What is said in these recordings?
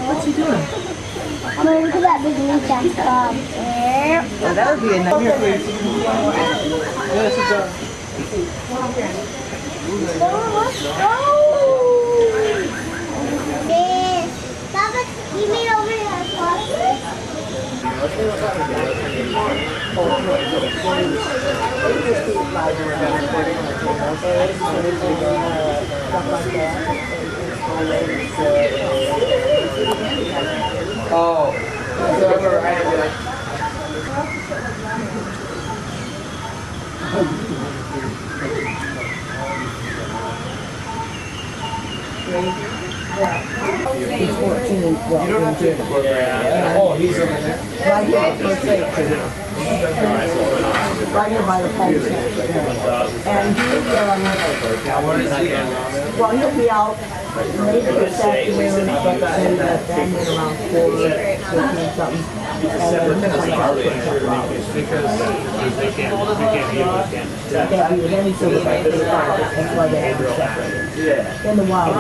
What's he doing? I'm going to that big new jump. Oh, that would be a nice. Here, please. Yes, it does. Papa, you made over here. Oh, so I'm gonna write it like. He's 14. Well, You don't have to incorporate it. Oh, he's over there. right here, let's say, right here by the phone set. And well, he'll be out maybe this afternoon, but then around 4 something. And then then he said that's why they have it separate. In the wild,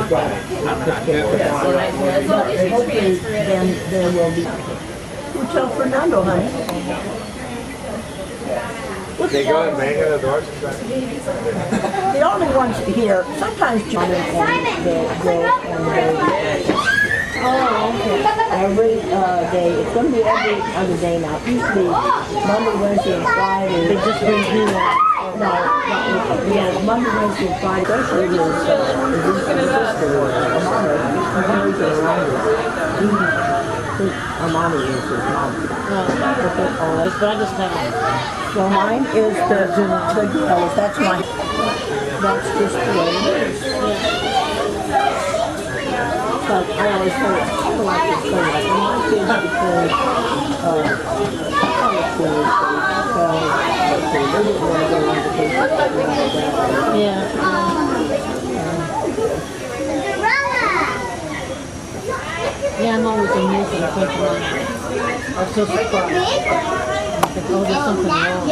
hopefully then there will be. We'll tell Fernando, honey. They go and bang at the doors. The only ones here, sometimes John and every day. It's going to be every other day now. Usually Monday, Wednesday, and Friday. They just bring me yeah, Monday, Wednesday, and Friday. Especially Armani is his mom. But I just have Well, mine is the that's my, that's just the way it is. But I always say it's kind of like this thing, like when my kids became college kids, they didn't want to go on vacation. Yeah, I'm always amazed when I think about it. I'm so surprised. Like, oh, there's something wrong.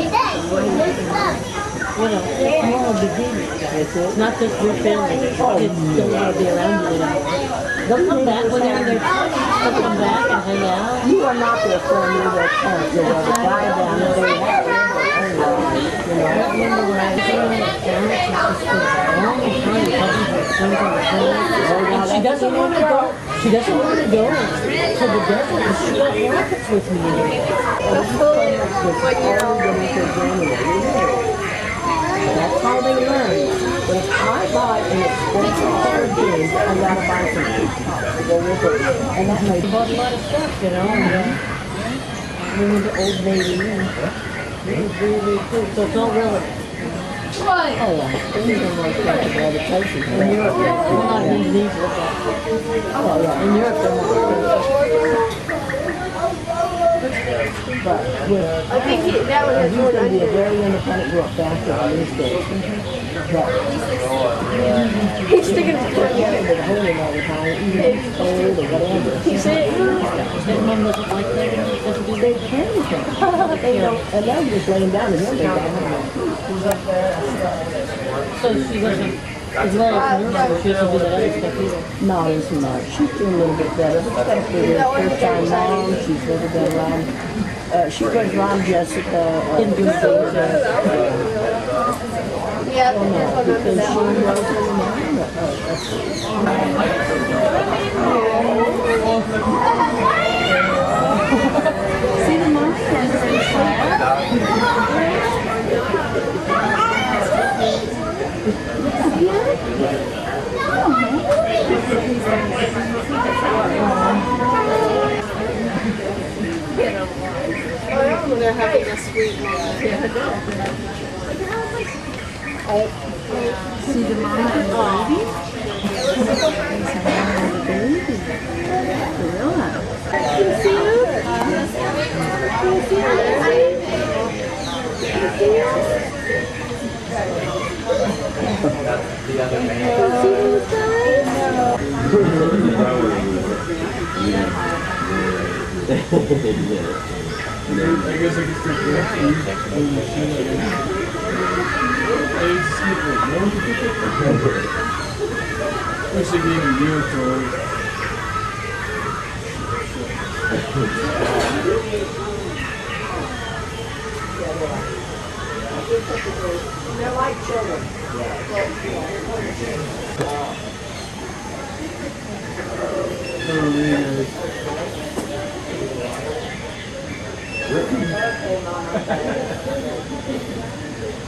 You know, it's more of the beginning. It's not just your family. Kids don't want to be around you anymore. They'll come back when they're in their 20s. They'll come back and hang out. You are not their friend, you're their parent. You're the guy down there. I remember when I was in my parents, she doesn't want to go. She doesn't want to go to the desert. She got rockets with me anymore. That's how they learn. But if I buy an expensive pair of jeans, I gotta buy some to go with it. And that may Bought a lot of stuff, you know. We went to Old Navy. It was really, really cool. So it's all relative. Oh yeah, these are more expensive than other places. In Europe, yeah. Well, not these look like. Oh yeah, in Europe they're more expensive. But with, I think that was he's going to be a very independent real faster than these days. He's sticking his foot in the hole all the time, even if it's cold or whatever. He said, his mom doesn't like that. They can be. They don't, and they're just laying down and then they got home. So she doesn't, as well as nurse, she doesn't do that other stuff either. Not as much. She's doing a little bit better, but especially the first time mom, she's never been around. She was around Jessica in the yeah, because she was see the monsters. They're having a sweet moment. See the mama and the baby? I guess I can still go wish they gave me real toys. They're like children.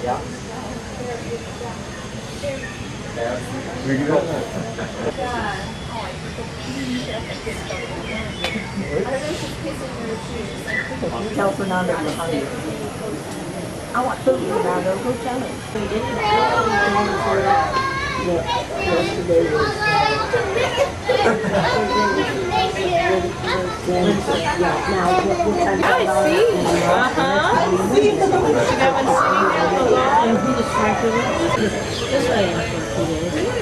Yeah. We get up. Tell Fernando you're hungry. I want food, Fernando. Go tell him. Yesterday was... Now, what time is This way for 2 days.